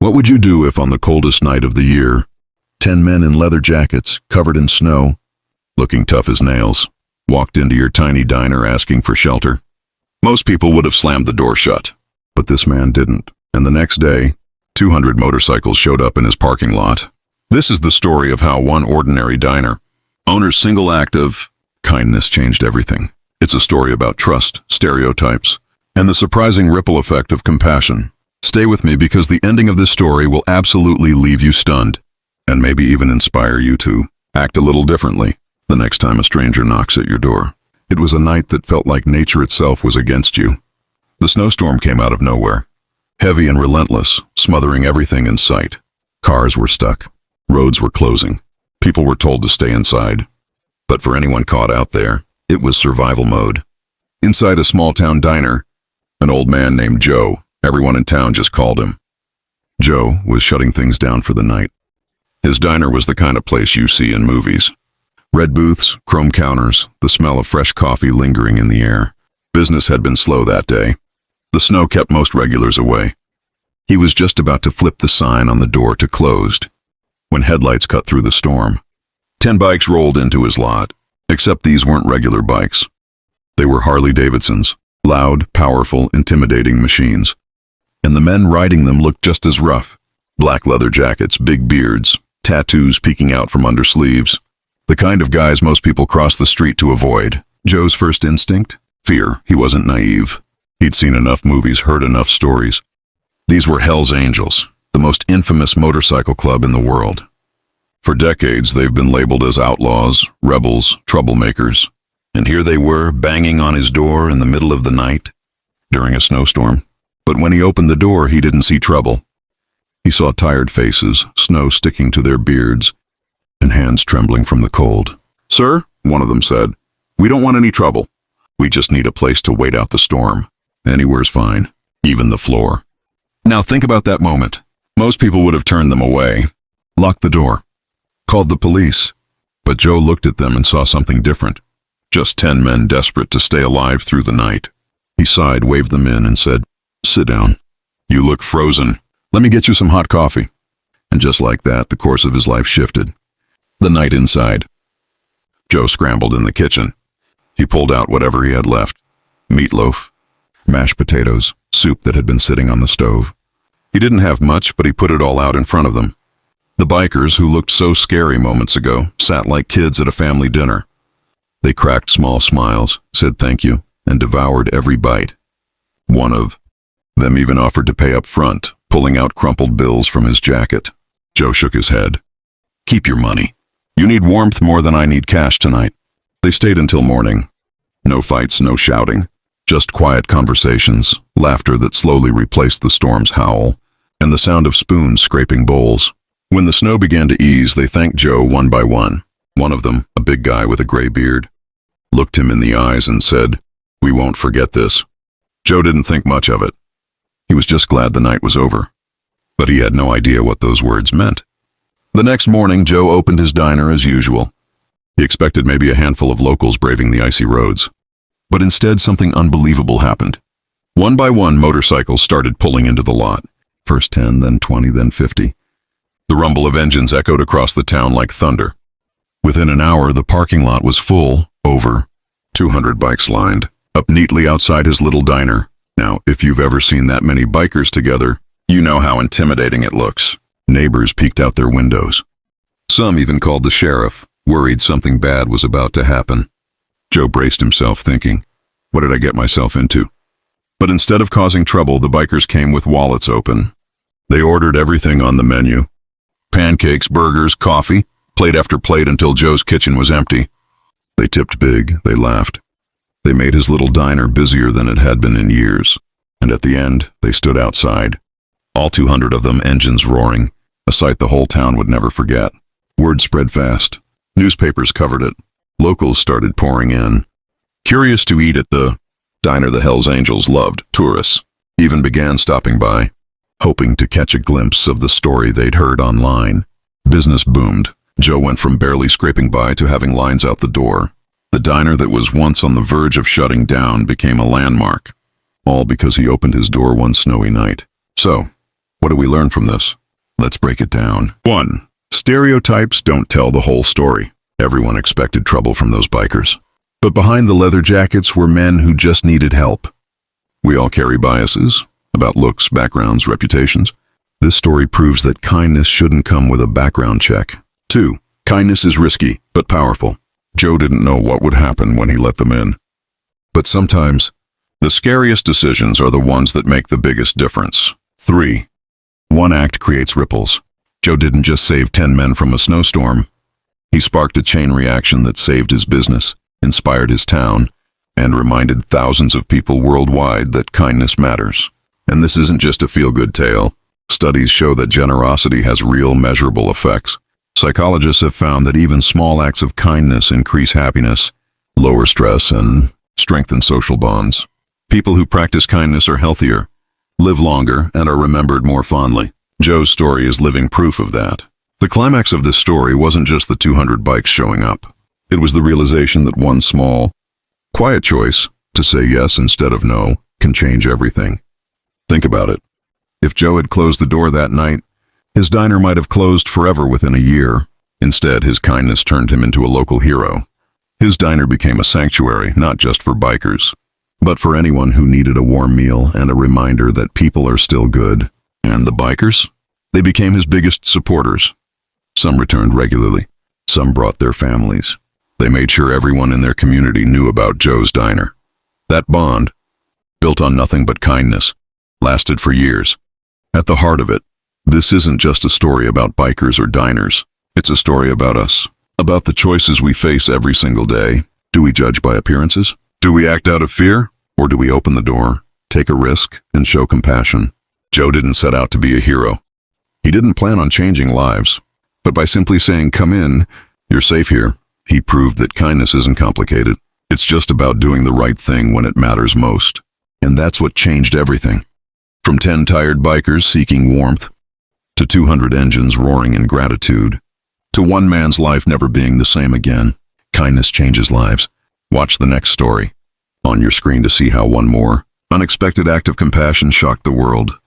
What would you do if on the coldest night of the year, 10 men in leather jackets, covered in snow, looking tough as nails, walked into your tiny diner asking for shelter? Most people would have slammed the door shut, but this man didn't. And the next day, 200 motorcycles showed up in his parking lot. This is the story of how one ordinary diner owner's single act of kindness changed everything. It's a story about trust, stereotypes, and the surprising ripple effect of compassion. Stay with me because the ending of this story will absolutely leave you stunned, and maybe even inspire you to act a little differently the next time a stranger knocks at your door. It was a night that felt like nature itself was against you. The snowstorm came out of nowhere, heavy and relentless, smothering everything in sight. Cars were stuck. Roads were closing. People were told to stay inside. But for anyone caught out there, it was survival mode. Inside a small-town diner, an old man named Joe, everyone in town just called him, Joe, was shutting things down for the night. His diner was the kind of place you see in movies. Red booths, chrome counters, the smell of fresh coffee lingering in the air. Business had been slow that day. The snow kept most regulars away. He was just about to flip the sign on the door to closed when headlights cut through the storm. 10 bikes rolled into his lot, except these weren't regular bikes. They were Harley Davidsons, loud, powerful, intimidating machines. And the men riding them looked just as rough. Black leather jackets, big beards, tattoos peeking out from under sleeves. The kind of guys most people cross the street to avoid. Joe's first instinct? Fear. He wasn't naive. He'd seen enough movies, heard enough stories. These were Hell's Angels, the most infamous motorcycle club in the world. For decades, they've been labeled as outlaws, rebels, troublemakers. And here they were, banging on his door in the middle of the night, during a snowstorm. But when he opened the door, he didn't see trouble. He saw tired faces, snow sticking to their beards, and hands trembling from the cold. "Sir," one of them said, "we don't want any trouble. We just need a place to wait out the storm. Anywhere's fine, even the floor." Now think about that moment. Most people would have turned them away, locked the door, called the police. But Joe looked at them and saw something different. Just 10 men desperate to stay alive through the night. He sighed, waved them in, and said, "Sit down. You look frozen. Let me get you some hot coffee." And just like that, the course of his life shifted. The night inside. Joe scrambled in the kitchen. He pulled out whatever he had left. Meatloaf, mashed potatoes, soup that had been sitting on the stove. He didn't have much, but he put it all out in front of them. The bikers, who looked so scary moments ago, sat like kids at a family dinner. They cracked small smiles, said thank you, and devoured every bite. One of them even offered to pay up front, pulling out crumpled bills from his jacket. Joe shook his head. "Keep your money. You need warmth more than I need cash tonight." They stayed until morning. No fights, no shouting. Just quiet conversations, laughter that slowly replaced the storm's howl, and the sound of spoons scraping bowls. When the snow began to ease, they thanked Joe one by one. One of them, a big guy with a gray beard, looked him in the eyes and said, "We won't forget this." Joe didn't think much of it. He was just glad the night was over. But he had no idea what those words meant. The next morning, Joe opened his diner as usual. He expected maybe a handful of locals braving the icy roads. But instead, something unbelievable happened. One by one, motorcycles started pulling into the lot. First 10, then 20, then 50. The rumble of engines echoed across the town like thunder. Within an hour, the parking lot was full, over 200 bikes lined up neatly outside his little diner. Now, if you've ever seen that many bikers together, you know how intimidating it looks. Neighbors peeked out their windows. Some even called the sheriff, worried something bad was about to happen. Joe braced himself, thinking, what did I get myself into? But instead of causing trouble, the bikers came with wallets open. They ordered everything on the menu. Pancakes, burgers, coffee, plate after plate until Joe's kitchen was empty. They tipped big, they laughed. They made his little diner busier than it had been in years. And at the end, they stood outside. All 200 of them, engines roaring, a sight the whole town would never forget. Word spread fast. Newspapers covered it. Locals started pouring in. Curious to eat at the diner the Hells Angels loved, tourists even began stopping by, hoping to catch a glimpse of the story they'd heard online. Business boomed. Joe went from barely scraping by to having lines out the door. The diner that was once on the verge of shutting down became a landmark, all because he opened his door one snowy night. So, What do we learn from this? Let's break it down. 1. Stereotypes don't tell the whole story. Everyone expected trouble from those bikers. But behind the leather jackets were men who just needed help. We all carry biases about looks, backgrounds, reputations. This story proves that kindness shouldn't come with a background check. 2. Kindness is risky, but powerful. Joe didn't know what would happen when he let them in. But sometimes, the scariest decisions are the ones that make the biggest difference. 3. One act creates ripples. Joe didn't just save 10 men from a snowstorm. He sparked a chain reaction that saved his business, inspired his town, and reminded thousands of people worldwide that kindness matters. And this isn't just a feel-good tale. Studies show that generosity has real measurable effects. Psychologists have found that even small acts of kindness increase happiness, lower stress, and strengthen social bonds. People who practice kindness are healthier, live longer, and are remembered more fondly. Joe's story is living proof of that. The climax of this story wasn't just the 200 bikes showing up. It was the realization that one small, quiet choice, to say yes instead of no, can change everything. Think about it. If Joe had closed the door that night, his diner might have closed forever within a year. Instead, his kindness turned him into a local hero. His diner became a sanctuary, not just for bikers, but for anyone who needed a warm meal and a reminder that people are still good. And the bikers? They became his biggest supporters. Some returned regularly. Some brought their families. They made sure everyone in their community knew about Joe's diner. That bond, built on nothing but kindness, lasted for years. At the heart of it, this isn't just a story about bikers or diners. It's a story about us, about the choices we face every single day. Do we judge by appearances? Do we act out of fear? Or do we open the door, take a risk, and show compassion? Joe didn't set out to be a hero. He didn't plan on changing lives. But by simply saying, "Come in, you're safe here," he proved that kindness isn't complicated. It's just about doing the right thing when it matters most. And that's what changed everything. From 10 tired bikers seeking warmth, to 200 engines roaring in gratitude, to one man's life never being the same again. Kindness changes lives. Watch the next story on your screen to see how one more unexpected act of compassion shocked the world.